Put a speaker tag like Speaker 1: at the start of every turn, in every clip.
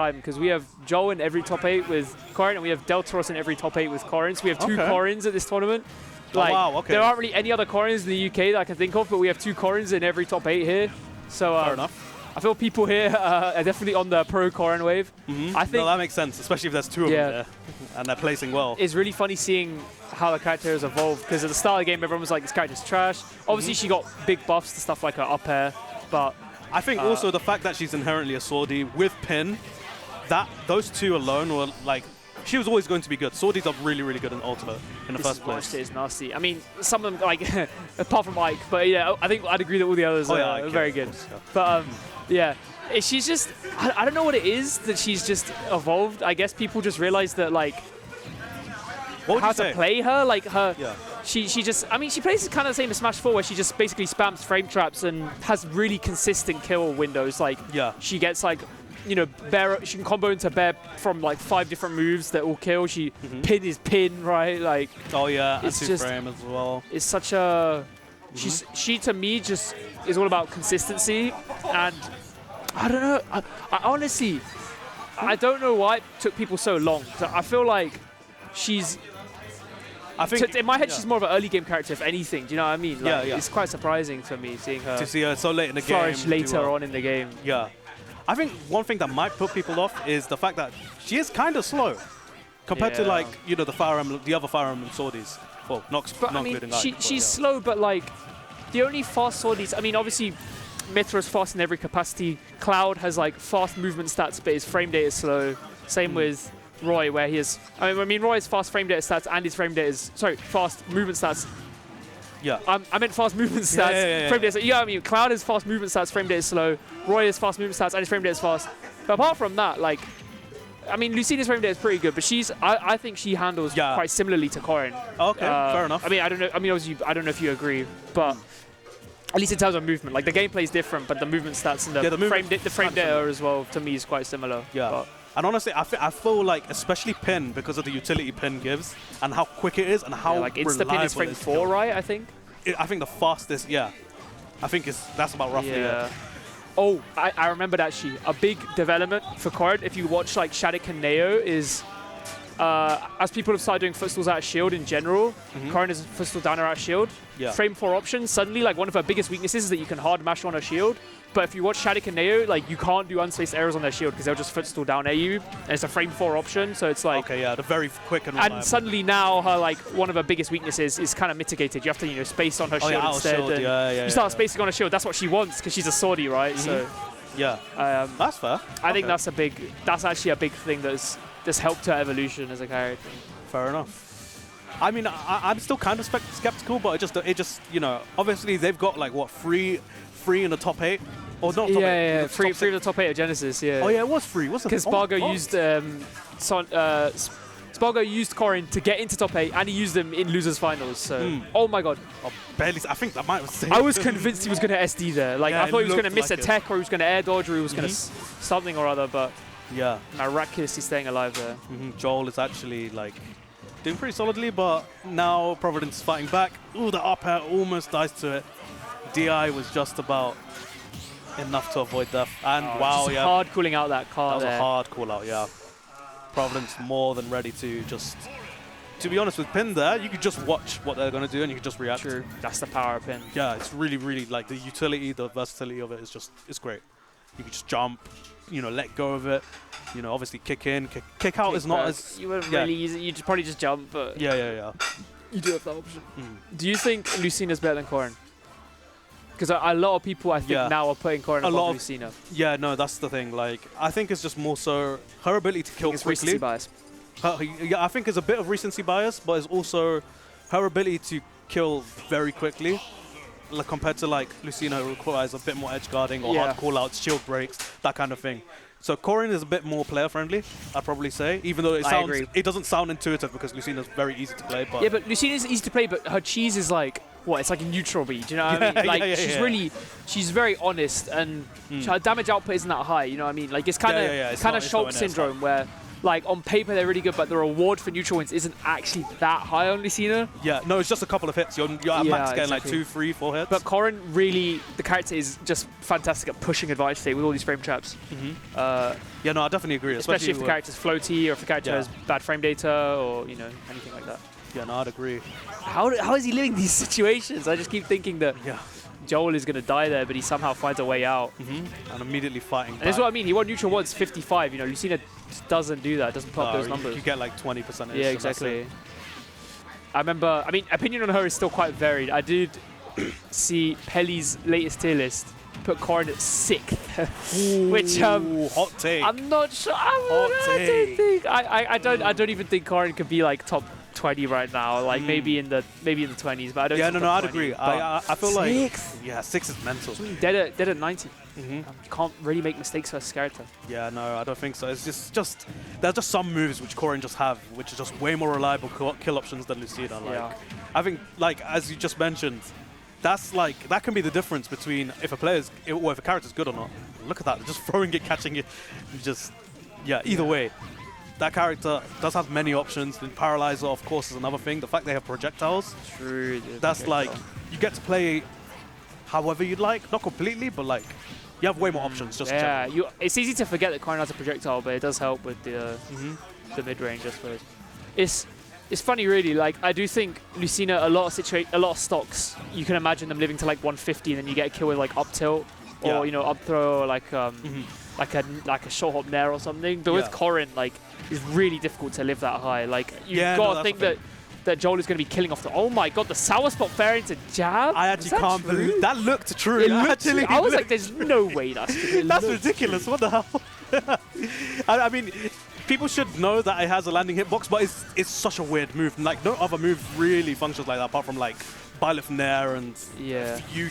Speaker 1: time because we have Jole in every top 8 with Corrin, and we have Deltaros in every top 8 with Corrin. So we have two Corrins at this tournament. Like,
Speaker 2: wow, okay.
Speaker 1: There aren't really any other Corrins in the UK that I can think of, but we have 2 Corrins in every top 8 here. So
Speaker 2: fair enough.
Speaker 1: I feel people here are definitely on the pro Corrin wave. I think
Speaker 2: that makes sense, especially if there's 2 of them there and they're placing well.
Speaker 1: It's really funny seeing how the character has evolved because at the start of the game, everyone was like, this character's trash. Obviously, she got big buffs to stuff like her up air, but
Speaker 2: I think also the fact that she's inherently a swordy with pin, those 2 alone were like, she was always going to be good. Swordies are really, really good in ultimate in the first place.
Speaker 1: This is nasty. I mean, some of them, like, apart from Ike, but yeah, I think I'd agree that all the others are very good. But yeah, she's just, I don't know what it is that she's just evolved. I guess people just realized that, like, how to play her. Like, she just, I mean, she plays kind of the same as Smash 4 where she just basically spams frame traps and has really consistent kill windows. Like, she gets, like, you know, she can combo into Bear from like 5 different moves that will kill. She pin is pin, right? Like,
Speaker 2: it's just frame as well.
Speaker 1: It's such a she to me just is all about consistency, and I don't know. I honestly I don't know why it took people so long. I feel like she's. I think in my head she's more of an early game character, if anything. Do you know what I mean? Like, it's quite surprising for me seeing her.
Speaker 2: To see her so late in the game.
Speaker 1: Flourish later on in the game.
Speaker 2: Yeah. I think one thing that might put people off is the fact that she is kind of slow compared to, like, you know, the other Fire Emblem swordies. Well, not including Ike,
Speaker 1: she's slow, but like the only fast swordies. I mean, obviously, Mythra's fast in every capacity. Cloud has like fast movement stats, but his frame data is slow. Same with Roy, where he has. I mean, Roy has fast frame data stats, and his frame data is fast movement stats.
Speaker 2: Yeah.
Speaker 1: I meant fast movement stats. Frame data. Yeah, I mean, Cloud has fast movement stats, frame data is slow. Roy has fast movement stats, and his frame data is fast. But apart from that, like, I mean, Lucina's frame data is pretty good, but I think she handles quite similarly to Corrin.
Speaker 2: Okay, fair enough.
Speaker 1: I mean, I don't know. I mean, obviously, I don't know if you agree, but at least in terms of movement, like the gameplay is different, but the movement stats and the frame data as well to me is quite similar.
Speaker 2: Yeah.
Speaker 1: But
Speaker 2: and honestly, I feel like, especially pin, because of the utility pin gives and how quick it is and how
Speaker 1: like insta pin is frame 4, right? I think.
Speaker 2: I think the fastest, I think that's about roughly it.
Speaker 1: Oh, I remembered actually. A big development for Corrin, if you watch like Shadik and Neo, is as people have started doing footstalls out of shield in general, Corrin is footstall down or out of shield. Frame 4 option, suddenly like one of her biggest weaknesses is that you can hard mash on her shield. But if you watch Shadik and Neo, like you can't do unspaced errors on their shield because they'll just footstall down at you. And it's a frame 4 option, so it's like
Speaker 2: the very quick and reliable.
Speaker 1: And suddenly now her like one of her biggest weaknesses is kind of mitigated. You have to space on her shield instead. Shield. You start spacing on her shield. That's what she wants because she's a swordy, right? So
Speaker 2: that's fair.
Speaker 1: I think that's actually a big thing that's helped her evolution as a character.
Speaker 2: Fair enough. I mean, I'm still kind of skeptical, but it just obviously they've got like what three in the top 8. Or not top 8.
Speaker 1: Free in the top 8 of Genesis,
Speaker 2: Oh yeah, it was free, wasn't it?
Speaker 1: Because Spargo used Spargo used Corrin to get into top 8, and he used them in losers finals. So, oh my god,
Speaker 2: barely. I think that might have saved.
Speaker 1: I was convinced he was going to SD there. Like I thought he was going to miss a tech, or he was going to air dodge, or he was going to something or other. But miraculously staying alive there.
Speaker 2: Jole is actually like doing pretty solidly, but now Providence is fighting back. Ooh, the up air almost dies to it. DI was just about enough to avoid death. And
Speaker 1: hard calling out that card.
Speaker 2: That was a hard call out, Providence more than ready to just, to be honest, with pin there, you could just watch what they're going to do and you could just react.
Speaker 1: True. That's the power of pin.
Speaker 2: Yeah, it's really, really like the utility, the versatility of it is just, it's great. You can just jump, let go of it. Obviously kick in, kick out is not as...
Speaker 1: You wouldn't really use it, you'd probably just jump, but...
Speaker 2: Yeah.
Speaker 1: You do have that option. Do you think Lucina's better than Corrin? Because a lot of people, I think, now are putting Corrin above Lucina.
Speaker 2: Yeah, no, that's the thing. Like, I think it's just more so her ability to kill quickly.
Speaker 1: Recency bias.
Speaker 2: I think it's a bit of recency bias, but it's also her ability to kill very quickly. Like, compared to like Lucina, who requires a bit more edge guarding or hard callouts, shield breaks, that kind of thing. So Corrin is a bit more player friendly, I'd probably say, even though it doesn't sound intuitive because Lucina's very easy to play. But
Speaker 1: yeah, but Lucina's easy to play, but her cheese is like, it's like a neutral beat, do you know what I mean? Like, she's very honest, and her damage output isn't that high, you know what I mean? Like, it's kind of shock syndrome where like on paper they're really good, but the reward for neutral wins isn't actually that high on Lucina.
Speaker 2: Yeah, no, it's just a couple of hits. You're at max getting like 2, 3, 4 hits.
Speaker 1: But Corrin really, the character is just fantastic at pushing advantage state with all these frame traps.
Speaker 2: Yeah, no, I definitely agree.
Speaker 1: Especially if the character's floaty or if the character has bad frame data or, you know, anything like that.
Speaker 2: Yeah, no, I'd agree.
Speaker 1: How is he living these situations? I just keep thinking that Jole is going to die there, but he somehow finds a way out.
Speaker 2: And immediately fighting back.
Speaker 1: And that's what I mean. He won neutral once, 55. You know, Lucina just doesn't do that. Doesn't put up those numbers.
Speaker 2: You get like 20%.
Speaker 1: Yeah, exactly. I remember, I mean, opinion on her is still quite varied. I did see Pelly's latest tier list put Corrin at 6th, which
Speaker 2: hot take.
Speaker 1: I'm not sure. I don't even think Corrin could be like top 20 right now. Like maybe in the 20s, but I don't.
Speaker 2: Yeah,
Speaker 1: think
Speaker 2: no, I'd
Speaker 1: 20,
Speaker 2: agree. I feel like
Speaker 1: 6th.
Speaker 2: 6 is mental.
Speaker 1: Dead at 90. You can't really make mistakes for character.
Speaker 2: Yeah, no, I don't think so. It's just there's just some moves which Corrin just have, which are just way more reliable kill options than Lucina. Like, I think, like as you just mentioned, that's like that can be the difference between if a player's or if a character's good or not. Look at that, just throwing it, catching it, just either way. That character does have many options. The Paralyzer, of course, is another thing. The fact they have projectiles, that's like you get to play however you'd like, not completely, but like you have way more options. Just
Speaker 1: it's easy to forget that Corrin has a projectile, but it does help with the mid range, I suppose. It's funny, really. Like I do think Lucina, a lot of stocks, you can imagine them living to like 150, and then you get a kill with like up tilt or you know up throw or like like a short hop nair or something. But with Corrin, like it's really difficult to live that high. Like you've got to think that Jole is going to be killing off the. Oh my god, the sour spot fair into jab.
Speaker 2: I actually can't believe that looked true.
Speaker 1: I was like, there's no way that's true.
Speaker 2: That's ridiculous. What the hell? I mean, people should know that it has a landing hitbox, but it's such a weird move. Like no other move really functions like that apart from like Byleth Nair and few.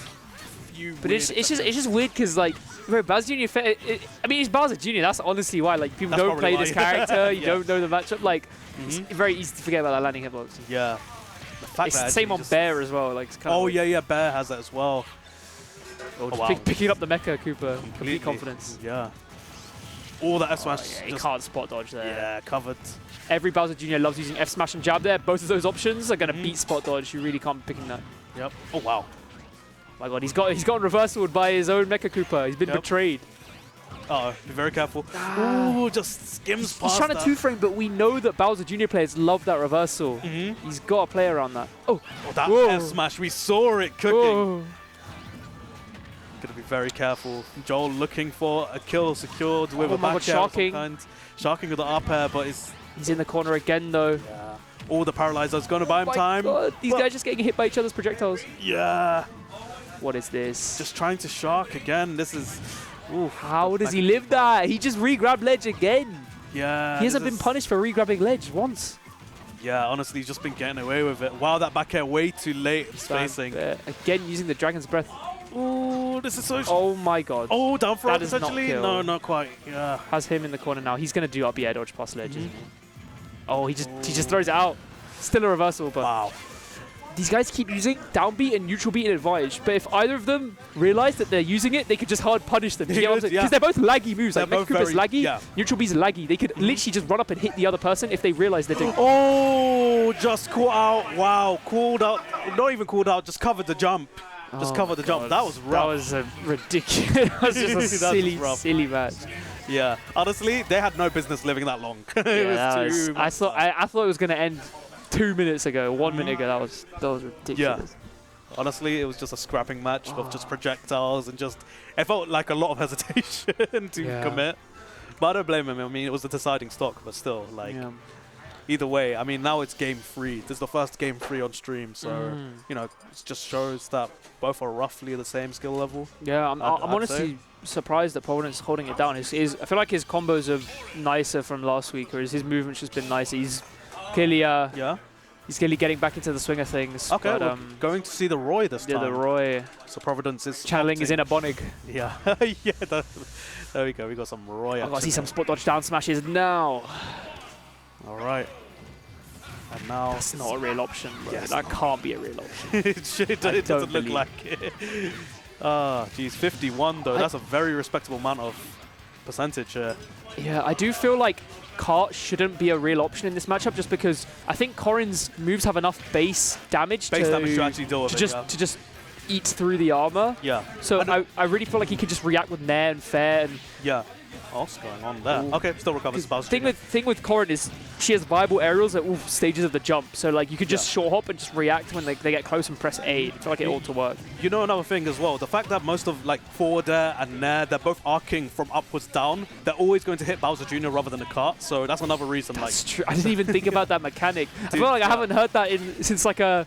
Speaker 1: But it's just weird because like Bowser Jr. I mean, it's Bowser Jr. That's honestly why like people don't play this character. You don't know the matchup. Like it's very easy to forget about that landing hitbox.
Speaker 2: Yeah.
Speaker 1: It's the same on Bear as well. Like it's kind of
Speaker 2: yeah, Bear has that as well.
Speaker 1: Picking up the Mecha Koopa, complete confidence.
Speaker 2: Yeah. All that F smash.
Speaker 1: He can't spot dodge there.
Speaker 2: Yeah, covered.
Speaker 1: Every Bowser Jr. loves using F smash and jab there. Both of those options are going to beat spot dodge. You really can't be picking that.
Speaker 2: Yep. Oh wow.
Speaker 1: My god, he's got reversaled by his own Mecha Koopa. He's been betrayed.
Speaker 2: Uh-oh, be very careful. Ooh, just skims past.
Speaker 1: He's trying to two-frame, but we know that Bowser Jr. players love that reversal. He's got to play around that. Oh,
Speaker 2: that F smash, we saw it cooking. Gotta be very careful. Jole looking for a kill secured with a back air of some kind. Sharking with the up air, but
Speaker 1: he's in the corner again though.
Speaker 2: Yeah. All the Paralyzer's gonna buy him time.
Speaker 1: God. These guys just getting hit by each other's projectiles.
Speaker 2: Yeah.
Speaker 1: What is this?
Speaker 2: Just trying to shark again. This is... Ooh,
Speaker 1: how does he live that? He just re-grabbed ledge again.
Speaker 2: Yeah.
Speaker 1: He hasn't been punished for re-grabbing ledge once.
Speaker 2: Yeah, honestly, he's just been getting away with it. Wow, that back air way too late spacing.
Speaker 1: Again, using the Dragon's Breath.
Speaker 2: Ooh, this is so...
Speaker 1: Oh my god.
Speaker 2: Oh, down throw
Speaker 1: that
Speaker 2: essentially? No, not quite. Yeah.
Speaker 1: Has him in the corner now. He's going to do up air dodge past ledge, isn't he? Oh, he just throws it out. Still a reversal, but...
Speaker 2: Wow.
Speaker 1: These guys keep using down beat and neutral beat in advantage, but if either of them realize that they're using it, they could just hard punish them. Because they're both laggy moves. Like Mecha Koopa's laggy, neutral beat's laggy. They could literally just run up and hit the other person if they realize they're doing.
Speaker 2: Oh, just caught out. Wow, called out. Not even called out. Just covered the jump. Just covered the jump. That was rough.
Speaker 1: That was a ridiculous. That was just a silly match.
Speaker 2: Yeah, honestly, they had no business living that long.
Speaker 1: I thought it was going to end 2 minutes ago, 1 minute ago. That was ridiculous.
Speaker 2: Yeah. Honestly, it was just a scrapping match of just projectiles and just... It felt like a lot of hesitation to commit. But I don't blame him. I mean, it was the deciding stock, but still, like... Either way, I mean, now it's game 3. This is the first game 3 on stream, so, you know, it just shows that both are roughly the same skill level.
Speaker 1: Yeah, I'm honestly surprised that Providence is holding it down. I feel like his combos are nicer from last week, whereas his movement's just been nicer. He's clearly, he's clearly getting back into the swing of things.
Speaker 2: Okay,
Speaker 1: but,
Speaker 2: we're going to see the Roy this time.
Speaker 1: Yeah, the Roy.
Speaker 2: So Providence is...
Speaker 1: Channeling his inner Bonig.
Speaker 2: Yeah, yeah, there we go. We got some Roy.
Speaker 1: I've got to see some spot dodge down smashes now.
Speaker 2: All right. And now...
Speaker 1: That's not a real option, bro. Yes, that can't be a real option.
Speaker 2: it doesn't look like it. Ah, geez, 51 though. That's a very respectable amount of percentage here.
Speaker 1: Yeah, I do feel like Cart shouldn't be a real option in this matchup just because I think Corrin's moves have enough base damage
Speaker 2: to actually deal with
Speaker 1: to just eat through the armor.
Speaker 2: Yeah.
Speaker 1: So I really feel like he could just react with Nair and Fair. And
Speaker 2: yeah. What's going on there? Ooh. Okay, still recovers.
Speaker 1: Thing with Corrin is she has viable aerials at all stages of the jump. So like you could just short hop and just react when they get close and press A. I feel like it ought to work.
Speaker 2: You know another thing as well, the fact that most of like forward air and Nair, they're both arcing from upwards down. They're always going to hit Bowser Jr. rather than the cart. So that's another reason.
Speaker 1: That's true. I didn't even think about that mechanic. Dude, I feel like I haven't heard that since like a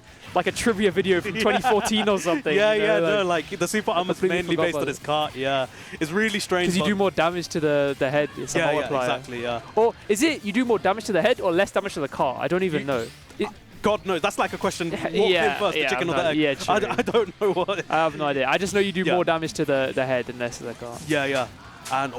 Speaker 1: trivia video from 2014 or something.
Speaker 2: Yeah,
Speaker 1: you know,
Speaker 2: like the super armor is mainly based on his cart. Yeah, it's really strange.
Speaker 1: Because you do more damage to the head. It's a multiplier.
Speaker 2: Exactly. Yeah.
Speaker 1: Or is it you do more damage to the head or less damage to the cart? I don't even know.
Speaker 2: God knows. That's like a question. What came first, the chicken or the egg?
Speaker 1: Yeah, true.
Speaker 2: I don't know what.
Speaker 1: I have no idea. I just know you do more damage to the head and less to the cart.
Speaker 2: Yeah. And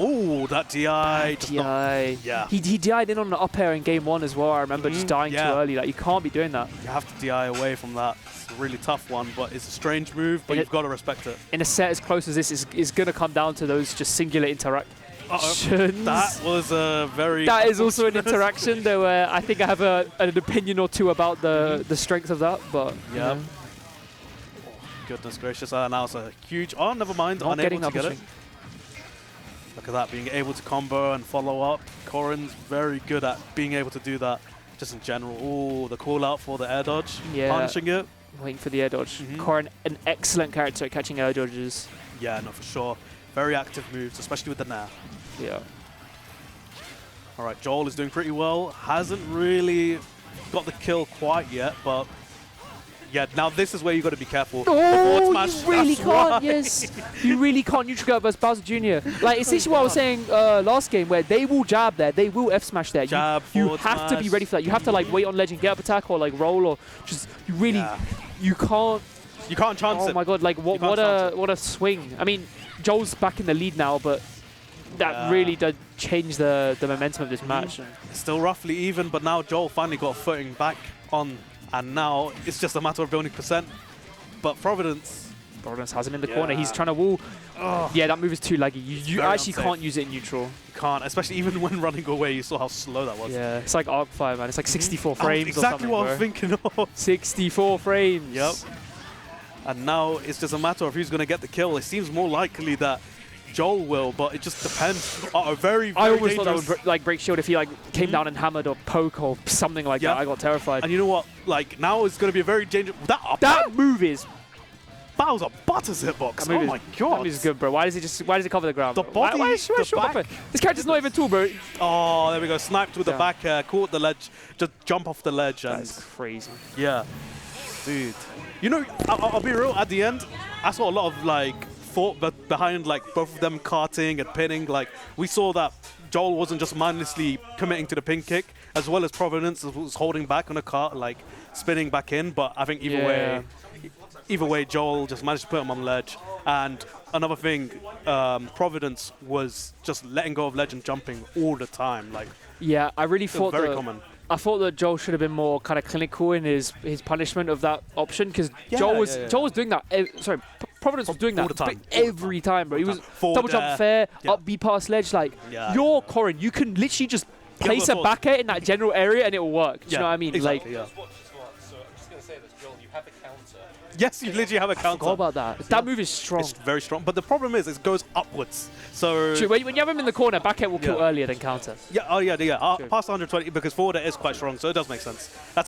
Speaker 2: that DI.
Speaker 1: Yeah. He died in on the up air in game 1 as well. I remember just dying too early. Like you can't be doing that.
Speaker 2: You have to DI away from that. It's a really tough one, but it's a strange move. But you've got to respect it.
Speaker 1: In a set as close as this is going to come down to those just singular interactions.
Speaker 2: That was a very.
Speaker 1: That is also an interaction, though. I think I have an opinion or two about the strength of that, but
Speaker 2: yeah. Goodness gracious! Now it's a huge. Oh, never mind.
Speaker 1: Not
Speaker 2: unable to get it. Look at that, being able to combo and follow up. Corrin's very good at being able to do that, just in general. Oh, the call out for the air dodge.
Speaker 1: Yeah.
Speaker 2: Punishing it.
Speaker 1: Waiting for the air dodge. Corrin, an excellent character at catching air dodges.
Speaker 2: Yeah, no, for sure. Very active moves, especially with the Nair.
Speaker 1: Yeah.
Speaker 2: All right, Jole is doing pretty well. Hasn't really got the kill quite yet, but yeah, now this is where you got to be careful.
Speaker 1: Oh, you really can't. Yes, you really can't neutral versus Bowser Jr. Like it's literally what I was saying last game, where they will jab there, they will F smash there. You have to be ready for that. You have to like wait on ledge and get up attack or like roll or just you really you can't.
Speaker 2: You can't chance it.
Speaker 1: Oh my god! Like what a swing. I mean, Joel's back in the lead now, but that really did change the momentum of this match.
Speaker 2: It's still roughly even, but now Jole finally got a footing back on, and now it's just a matter of building percent. But Providence
Speaker 1: has him in the corner. He's trying to wall. Yeah, that move is too laggy. You actually can't use it in neutral.
Speaker 2: You can't, especially even when running away. You saw how slow that was.
Speaker 1: Yeah, it's like Arc Fire, man. It's like 64 frames
Speaker 2: exactly what I was thinking of.
Speaker 1: 64 frames.
Speaker 2: Yep. And now it's just a matter of who's going to get the kill. It seems more likely that Jole will, but it just depends. Very
Speaker 1: I always
Speaker 2: dangerous.
Speaker 1: thought that would like break shield if he like came down and hammered or poke or something like that. I got terrified.
Speaker 2: And you know what? Like now it's going to be a very dangerous.
Speaker 1: That move is.
Speaker 2: Bowser butters hitbox. Oh my god.
Speaker 1: That move is good, bro. Why does it cover the ground?
Speaker 2: The body.
Speaker 1: Why this character's not even tall, bro.
Speaker 2: Oh, there we go. Sniped with the back air, caught the ledge, just jump off the ledge.
Speaker 1: That's crazy.
Speaker 2: Yeah, dude. You know, I'll be real. At the end, I saw a lot of like thought behind like both of them carting and pinning. Like we saw that Jole wasn't just mindlessly committing to the pin kick, as well as Providence was holding back on a cart, like spinning back in. But I think either way, Jole just managed to put him on ledge. And another thing, Providence was just letting go of ledge and jumping all the time. Like
Speaker 1: I really thought
Speaker 2: very common.
Speaker 1: I thought that Jole should have been more kind of clinical in his punishment of that option, because Jole was doing that. Providence was doing that every time, bro. He was double jump fair, up B past ledge. Like you're Corrin, you can literally just place a back air in that general area and it will work. Do you know what I mean?
Speaker 2: Exactly,
Speaker 1: like,
Speaker 3: So I'm just going to say this, Jole, you have a counter.
Speaker 2: Yes, you literally have a counter.
Speaker 1: I forgot about that. That move is strong.
Speaker 2: It's very strong. But the problem is, it goes upwards. So
Speaker 1: true. When you have him in the corner, back air will kill earlier than counter.
Speaker 2: Yeah, past 120, because forward air is quite strong, so it does make sense. That's